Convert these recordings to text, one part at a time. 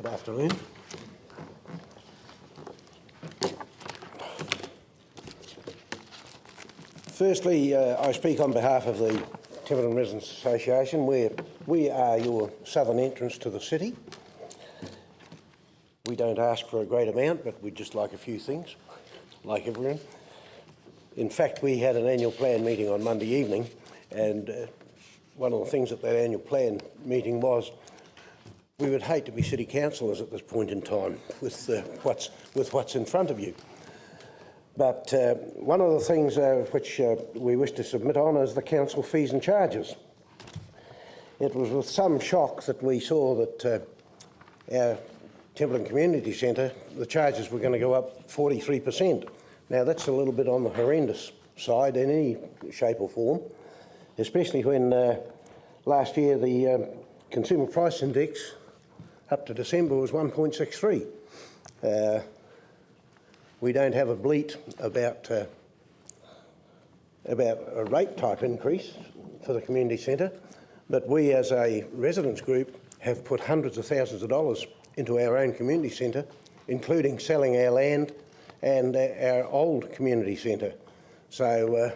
afternoon. Firstly, I speak on behalf of the Templeton Residents Association, where we are your southern entrance to the city. We don't ask for a great amount, but we'd just like a few things, like everyone. In fact, we had an annual plan meeting on Monday evening, and one of the things at that annual plan meeting was we would hate to be city councillors at this point in time with what's in front of you. But one of the things which we wish to submit on is the council fees and charges. It was with some shock that we saw that our Templeton Community Centre, the charges were going to go up 43%. Now that's a little bit on the horrendous side in any shape or form, especially when last year the Consumer Price Index up to December was 1.63. We don't have a bleat about a rate type increase for the community centre, but we as a residents group have put hundreds of thousands of dollars into our own community centre, including selling our land and our old community centre. So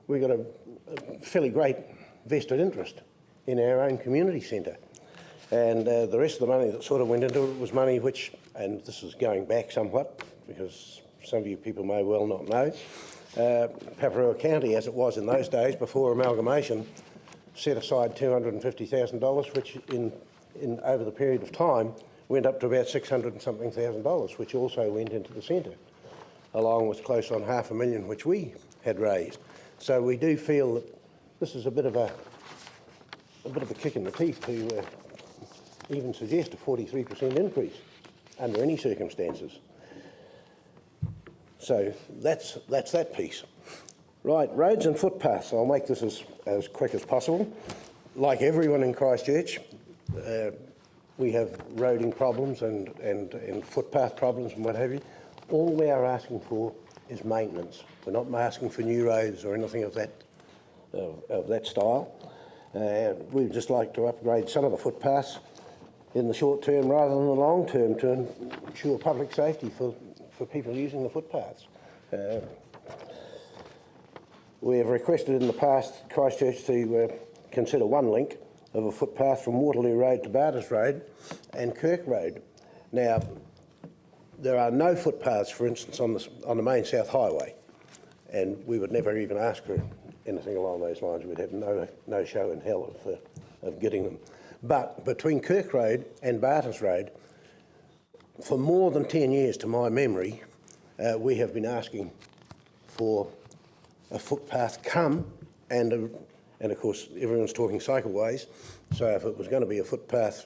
we've got a fairly great vested interest in our own community centre. And the rest of the money that sort of went into it was money which, and this is going back somewhat, because some of you people may well not know, Paparoa County, as it was in those days before amalgamation, set aside $250,000, which in over the period of time went up to about $600 and something thousand, which also went into the centre, along with close on $500,000 which we had raised. So we do feel that this is a bit of a kick in the teeth to even suggest a 43% increase under any circumstances. So that's that piece. Right, roads and footpaths. I'll make this as quick as possible. Like everyone in Christchurch, we have roading problems and footpath problems and what have you. All we are asking for is maintenance. We're not asking for new roads or anything of that style. We'd just like to upgrade some of the footpaths in the short term rather than the long term to ensure public safety for people using the footpaths. We have requested in the past Christchurch to consider one link of a footpath from Waterloo Road to Barters Road and Kirk Road. Now, there are no footpaths, for instance, on the main South Highway, and we would never even ask for anything along those lines. We'd have no show in hell of getting them. But between Kirk Road and Barters Road, for more than 10 years, to my memory, we have been asking for a footpath and of course everyone's talking cycleways, so if it was going to be a footpath,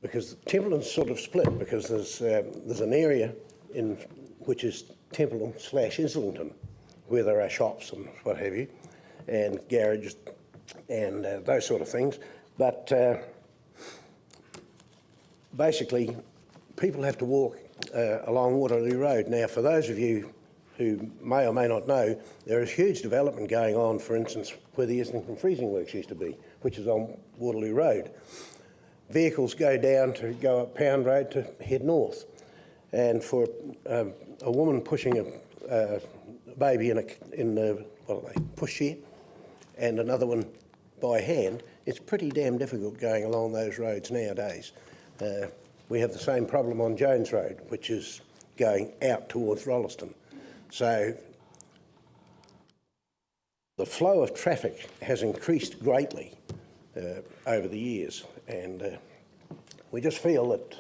because Templeton's sort of split, because there's an area in which is Templeton/Islington, where there are shops and what have you, and garages and those sort of things, but basically people have to walk along Waterloo Road. Now, for those of you who may or may not know, there is huge development going on, for instance, where the Islington Freezing Works used to be, which is on Waterloo Road. Vehicles go up Pound Road to head north. And for a woman pushing a baby in a pushchair and another one by hand, it's pretty damn difficult going along those roads nowadays. We have the same problem on Jones Road, which is going out towards Rolleston. So the flow of traffic has increased greatly over the years, and we just feel that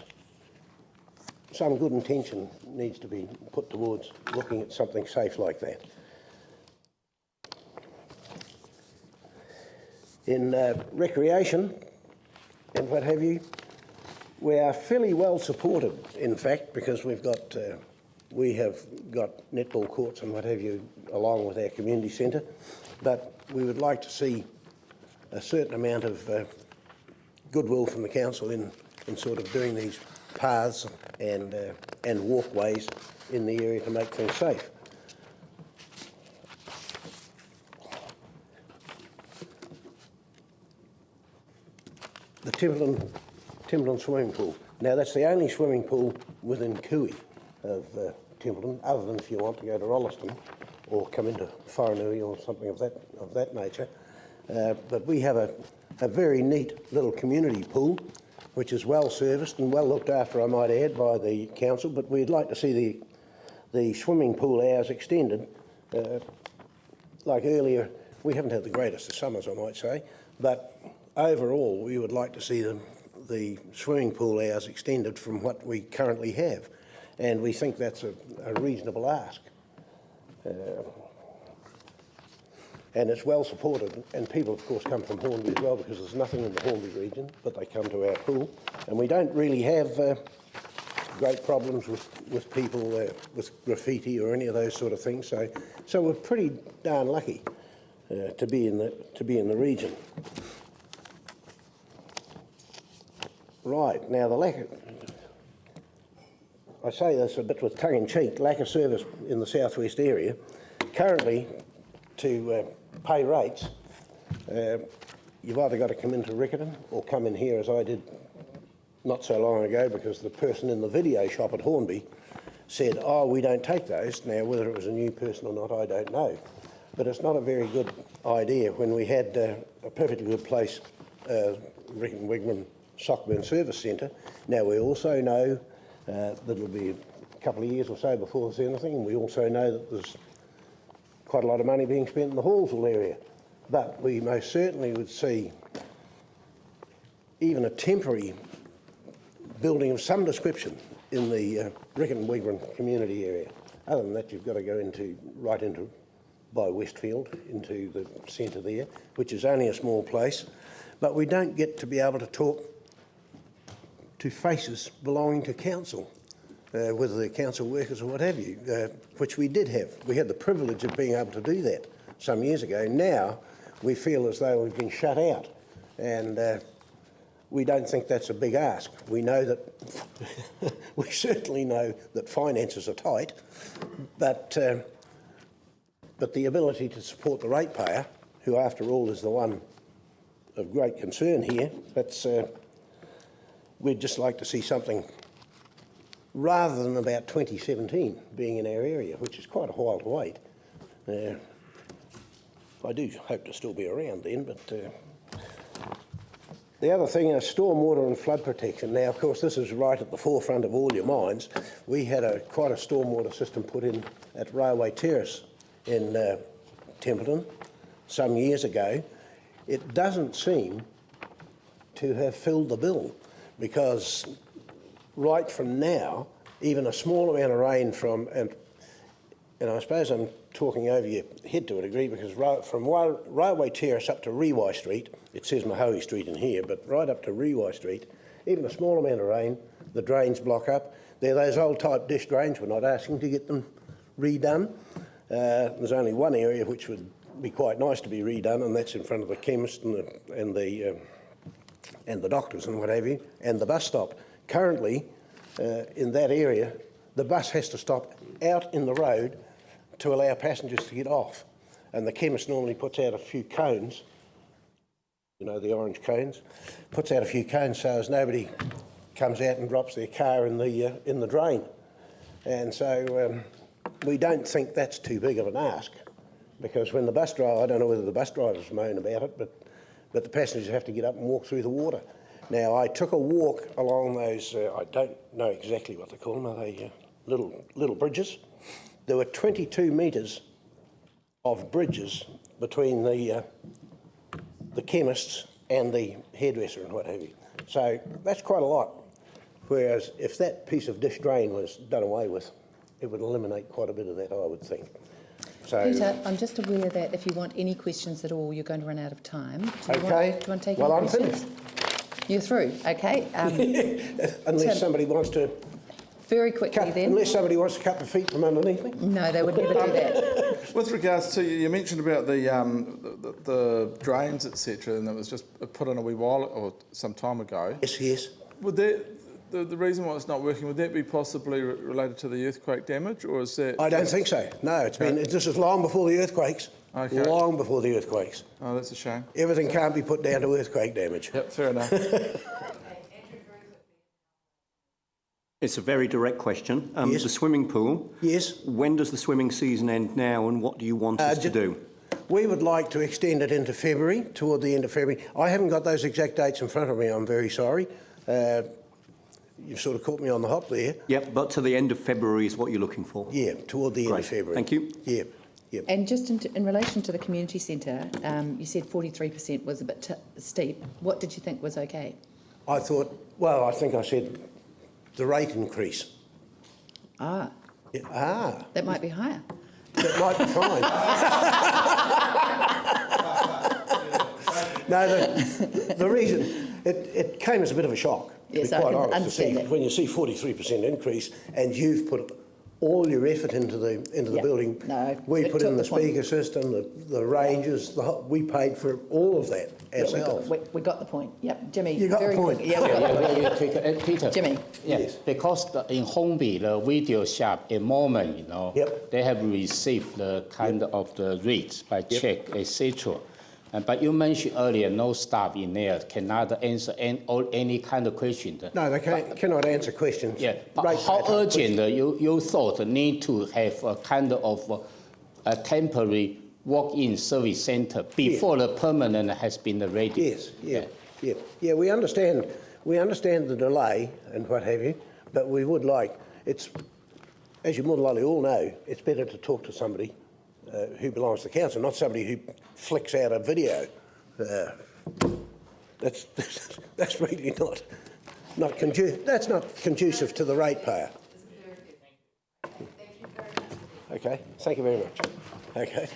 some good intention needs to be put towards looking at something safe like that. In recreation and what have you, we are fairly well supported, in fact, because we have got netball courts and what have you along with our community centre, but we would like to see a certain amount of goodwill from the council in sort of doing these paths and walkways in the area to make things safe. The Templeton swimming pool. Now, that's the only swimming pool within Kui of Templeton, other than if you want to go to Rolleston or come into Whanui or something of that nature. But we have a very neat little community pool, which is well serviced and well looked after, I might add, by the council. But we'd like to see the swimming pool hours extended. Like earlier, we haven't had the greatest of summers, I might say, but overall we would like to see the swimming pool hours extended from what we currently have, and we think that's a reasonable ask. And it's well supported, and people of course come from Hornby as well, because there's nothing in the Hornby region, but they come to our pool, and we don't really have great problems with people with graffiti or any of those sort of things. So we're pretty darn lucky to be in the region. Right, now the lack of, I say this a bit with tongue in cheek, lack of service in the southwest area. Currently, to pay rates, you've either got to come into Riccarton or come in here, as I did not so long ago, because the person in the video shop at Hornby said, oh, we don't take those. Now, whether it was a new person or not, I don't know. But it's not a very good idea when we had a perfectly good place, Riccarton Wigram Sockburn Service Centre. Now, we also know that it'll be a couple of years or so before there's anything, and we also know that there's quite a lot of money being spent in the Hallsville area. But we most certainly would see even a temporary building of some description in the Riccarton Wigram community area. Other than that, you've got to go right into by Westfield, into the centre there, which is only a small place. But we don't get to be able to talk to faces belonging to council, whether they're council workers or what have you, which we did have. We had the privilege of being able to do that some years ago. Now we feel as though we've been shut out, and we don't think that's a big ask. We know that, we certainly know that finances are tight, but the ability to support the ratepayer, who after all is the one of great concern here, that's, we'd just like to see something rather than about 2017 being in our area, which is quite a while to wait. I do hope to still be around then, but the other thing is stormwater and flood protection. Now, of course, this is right at the forefront of all your minds. We had quite a stormwater system put in at Railway Terrace in Templeton some years ago. It doesn't seem to have filled the bill, because right from now, even a small amount of rain from, and I suppose I'm talking over your head to a degree, because from Railway Terrace up to Rewai Street, it says Mahoe Street in here, but right up to Rewai Street, even a small amount of rain, the drains block up. They're those old type dish drains. We're not asking to get them redone. There's only one area which would be quite nice to be redone, and that's in front of the chemist and the doctors and what have you, and the bus stop. Currently, in that area, the bus has to stop out in the road to allow passengers to get off, and the chemist normally puts out a few cones, you know, the orange cones, puts out a few cones so as nobody comes out and drops their car in the drain. And so we don't think that's too big of an ask, because when the bus driver, I don't know whether the bus drivers moan about it, but the passengers have to get up and walk through the water. Now, I took a walk along those, I don't know exactly what they call them, are they little bridges? There were 22 metres of bridges between the chemists and the hairdresser and what have you. So that's quite a lot. Whereas if that piece of dish drain was done away with, it would eliminate quite a bit of that, I would think. So, Peter, I'm just aware that if you want any questions at all, you're going to run out of time. Do you want to take well, any I'm questions? Finished. You're through, okay. Unless somebody wants to... Very quickly then. Unless somebody wants to cut the feet from underneath me? No, they would never do that. With regards to, you mentioned about the drains, etc., and it was just put in a wee while or some time ago. Yes. Would that, the reason why it's not working, would that be possibly related to the earthquake damage, or is that... I don't think so. No, it's been, this is long before the earthquakes. Okay. Long before the earthquakes. Oh, that's a shame. Everything can't be put down to earthquake damage. Yep, fair enough. It's a very direct question. Yes. The swimming pool. Yes. When does the swimming season end now, and what do you want us to do? We would like to extend it into February, toward the end of February. I haven't got those exact dates in front of me, I'm very sorry. You've sort of caught me on the hop there. Yep, but to the end of February is what you're looking for. Yeah, toward the end of Great. February. Thank you. Yeah, yeah. And just in relation to the community centre, you said 43% was a bit steep. What did you think was okay? I thought, well, I think I said the rate increase. Ah, Yeah, that might be higher. that might be fine. No, the reason, it came as a bit of a shock, Yes, to I be quite can honest, understand that. when you see 43% increase and you've put all your effort into the Yeah, building. no, We it put in took the the point. speaker system, the ranges, we paid for all of that ourselves. We got the point. Yep, Jimmy. You got the very point. quickly. Yeah, we got the point. Peter. Jimmy. Yeah, Yes. because in Hornby, the video shop, at moment, Yep. they have received the kind of the rates by check, etc. But you mentioned earlier, no staff in there cannot answer any kind of question. No, they cannot answer questions. Yeah, but Rate how type urgent questions. you thought need to have a kind of a temporary walk-in service centre before the permanent has been ready? Yes, yeah. We understand the delay and what have you, but we would like, as you more than likely all know, it's better to talk to somebody who belongs to the council, not somebody who flicks out a video. That's really not conducive. That's not conducive to the ratepayer. Okay, thank you very much. Okay.